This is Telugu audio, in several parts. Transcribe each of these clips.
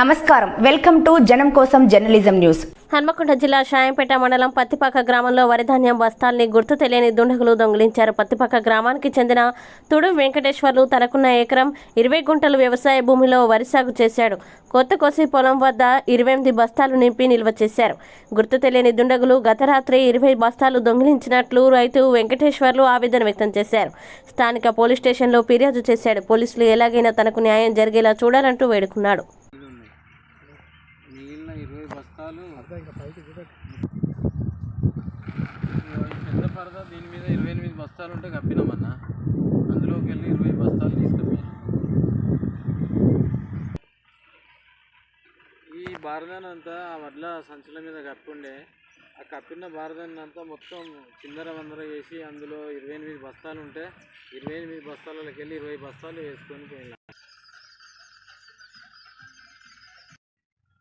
నమస్కారం, వెల్కమ్ టు జనం కోసం జర్నలిజం న్యూస్. హన్మకొండ జిల్లా షాయంపేట మండలం పత్తిపాక గ్రామంలో వరిధాన్యం బస్తాల్ని గుర్తు తెలియని దుండగులు దొంగిలించారు. పత్తిపాక గ్రామానికి చెందిన తుడుం వెంకటేశ్వర్లు తనకున్న ఎకరం 20 గుంటలు వ్యవసాయ భూమిలో వరి సాగు చేశాడు. కొత్త కోసి పొలం వద్ద 28 బస్తాలు నింపి నిల్వ చేశారు. గుర్తు తెలియని దుండగులు గత రాత్రి 20 బస్తాలు దొంగిలించినట్లు రైతు వెంకటేశ్వర్లు ఆవేదన వ్యక్తం చేశారు. స్థానిక పోలీస్ స్టేషన్లో ఫిర్యాదు చేశాడు. పోలీసులు ఎలాగైనా తనకు న్యాయం జరిగేలా చూడాలంటూ వేడుకున్నాడు. మిగిలిన 20 బస్తాలు పెద్ద పరద దీని మీద 28 బస్తాలు ఉంటే కప్పినామన్నా. అందులోకి వెళ్ళి 20 బస్తాలు తీసుకుపోయాను. ఈ బారదాన్ని అంతా ఆ వడ్ల సంచుల మీద కప్పుండే ఆ కప్పిన బారదాన్ని అంతా మొత్తం చిందర వందర చేసి అందులో 28 బస్తాలు ఉంటే 28 బస్తాలకి వెళ్ళి 20 బస్తాలు వేసుకొని పోయినా.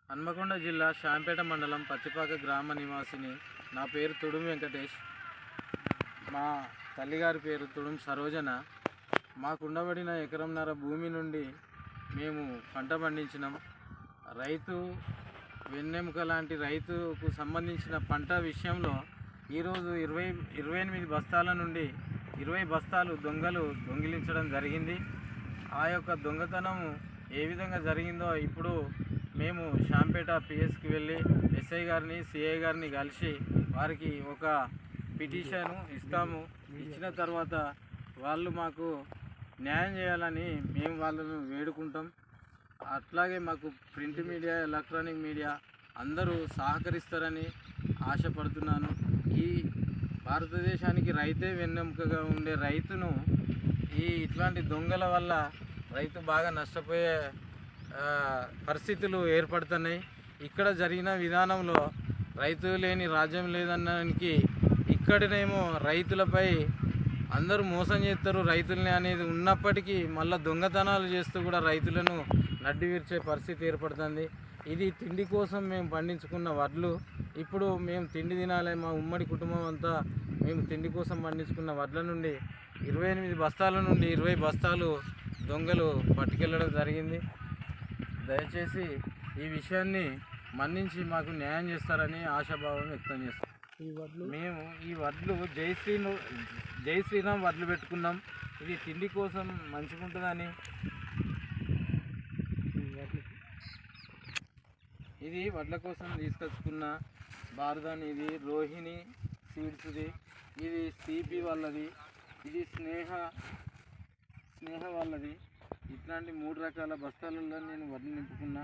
హన్మకొండ జిల్లా షాంపేట మండలం పత్తిపాక గ్రామ నివాసిని. నా పేరు తుడుం వెంకటేష్. మా తల్లిగారి పేరు తుడుం సరోజన. మాకుండబడిన ఎకరంన్నర భూమి నుండి మేము పంట పండించినాం. రైతు వెన్నెముక లాంటి రైతుకు సంబంధించిన పంట విషయంలో ఈరోజు 28 బస్తాల నుండి 20 బస్తాలు దొంగిలించడం జరిగింది. ఆ యొక్క దొంగతనం ఏ విధంగా జరిగిందో ఇప్పుడు మేము షాంపేట పిఎస్కి వెళ్ళి ఎస్ఐ గారిని సిఐ గారిని కలిసి వారికి ఒక పిటిషన్ ఇస్తాము. ఇచ్చిన తర్వాత వాళ్ళు మాకు న్యాయం చేయాలని మేము వాళ్ళను వేడుకుంటాం. అట్లాగే మాకు ప్రింట్ మీడియా, ఎలక్ట్రానిక్ మీడియా అందరూ సహకరిస్తారని ఆశపడుతున్నాను. ఈ భారతదేశానికి రైతే వెన్నెముకగా ఉండే రైతును ఇట్లాంటి దొంగల వల్ల రైతు బాగా నష్టపోయే పరిస్థితులు ఏర్పడుతున్నాయి. ఇక్కడ జరిగిన విధానంలో రైతు లేని రాజ్యం లేదనడానికి ఇక్కడనేమో రైతులపై అందరూ మోసం చేస్తారు. రైతులని అనేది ఉన్నప్పటికీ మళ్ళీ దొంగతనాలు చేస్తూ కూడా రైతులను నడ్డి విరిచే పరిస్థితి ఏర్పడుతుంది. ఇది తిండి కోసం మేము పండించుకున్న వడ్లు. ఇప్పుడు మేము తిండి తినాలి. మా ఉమ్మడి కుటుంబం అంతా మేము తిండి కోసం పండించుకున్న వడ్ల నుండి 28 బస్తాల నుండి 20 బస్తాలు దొంగలు పట్టుకెళ్ళడం జరిగింది. దయచేసి ఈ విషయాన్ని మన్నించి మాకు న్యాయం చేస్తారని ఆశాభావం వ్యక్తం చేస్తాం. మేము ఈ వడ్లు జై శ్రీరామ్ వడ్లు పెట్టుకున్నాం. ఇది తిండి కోసం మంచిగా ఉంటుందని. ఇది వడ్ల కోసం తీసుకొచ్చుకున్న బారదాని. ఇది రోహిణి సీడ్స్ది. ఇది సిపి వాళ్ళది. ఇది స్నేహ వాళ్ళది. ఇట్లాంటి 3 రకాల బస్తాలలో నేను వడ్లు నింపుకున్నా.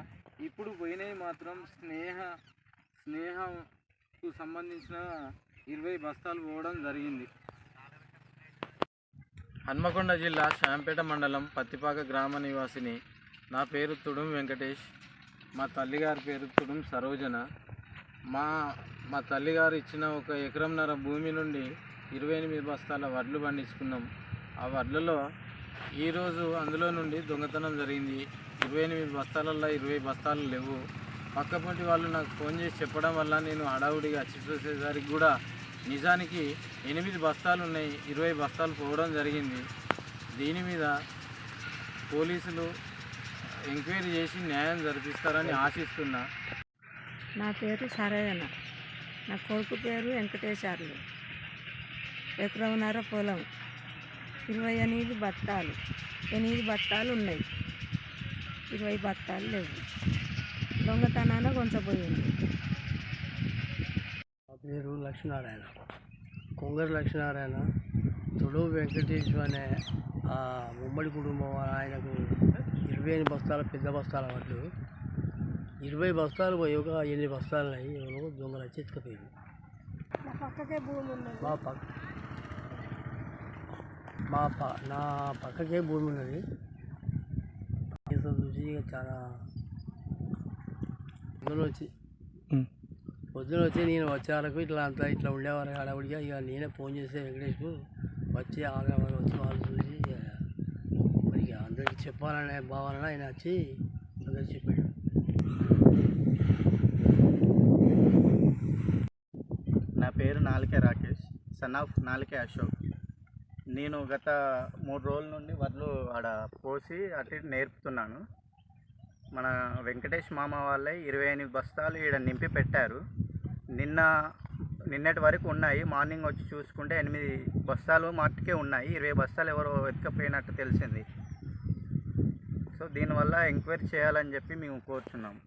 ఇప్పుడు పోయినవి మాత్రం స్నేహకు సంబంధించిన 20 బస్తాలు పోవడం జరిగింది. హన్మకొండ జిల్లా షాంపేట మండలం పత్తిపాక గ్రామ నివాసిని. నా పేరు తుడుం వెంకటేష్. మా తల్లిగారి పేరు తుడుం సరోజన. మా తల్లిగారు ఇచ్చిన ఒక ఎకరంన్నర భూమి నుండి 28 బస్తాల వడ్లు పండించుకున్నాం. ఆ వడ్లలో ఈరోజు అందులో నుండి దొంగతనం జరిగింది. 28 బస్తాలలో 20 బస్తాలు లేవు. పక్కపంటి వాళ్ళు నాకు ఫోన్ చేసి చెప్పడం వల్ల నేను హడావుడిగా వచ్చి చూసేసరికి కూడా నిజానికి 8 బస్తాలు ఉన్నాయి. 20 బస్తాలు పోవడం జరిగింది. దీని మీద పోలీసులు ఎంక్వైరీ చేసి న్యాయం జరిపిస్తారని ఆశిస్తున్నా. నా పేరు సరోజన. నా కొడుకు పేరు వెంకటేశ్వర్లు. ఎకరంన్నర పొలం, 28 బత్తాలు. 8 బత్తాలు ఉన్నాయి, 20 బత్తాలు లేవు. దొంగతనాన కొంచెం పోయింది. నా పేరు లక్ష్మీనారాయణ, కొంగర లక్ష్మీనారాయణ. తుడు వెంకటేశ్వర అనే ఉమ్మడి కుటుంబం ఆయనకు 28 బస్తాల పెద్ద బస్తాల వడ్లు 20 బస్తాలు పోయి ఒక 8 బస్తాలు అయ్యి ఎవరో దొంగలు వచ్చి ఎత్తుకుపోయింది. నా పక్కకే భూమి ఉన్నది. చూసి చాలా పొద్దున వచ్చి నేను వచ్చే వరకు ఇట్లా ఉండేవారు హడావుడిగా. ఇక నేనే ఫోన్ చేస్తే వెంకటేష్కు వచ్చి ఆగ్రహం వచ్చి వాళ్ళు చూసి మరి అందరికీ చెప్పాలనే భావన ఆయన వచ్చి అందరికి చెప్పాడు. నా పేరు నాలికే రాకేష్, సన్ ఆఫ్ నాలికే అశోక్. నేను గత 3 రోజుల నుండి వడ్లు ఆడ పోసి అటు నేర్పుతున్నాను. మన వెంకటేష్ మామ వాళ్ళే 28 బస్తాలు ఈడ నింపి పెట్టారు. నిన్నటి వరకు ఉన్నాయి. మార్నింగ్ వచ్చి చూసుకుంటే 8 బస్తాలు మట్టుకే ఉన్నాయి. 20 బస్తాలు ఎవరో ఎత్తుకపోయినట్టు తెలిసింది. సో దీనివల్ల ఎంక్వైరీ చేయాలని చెప్పి మేము కోరుచున్నాము.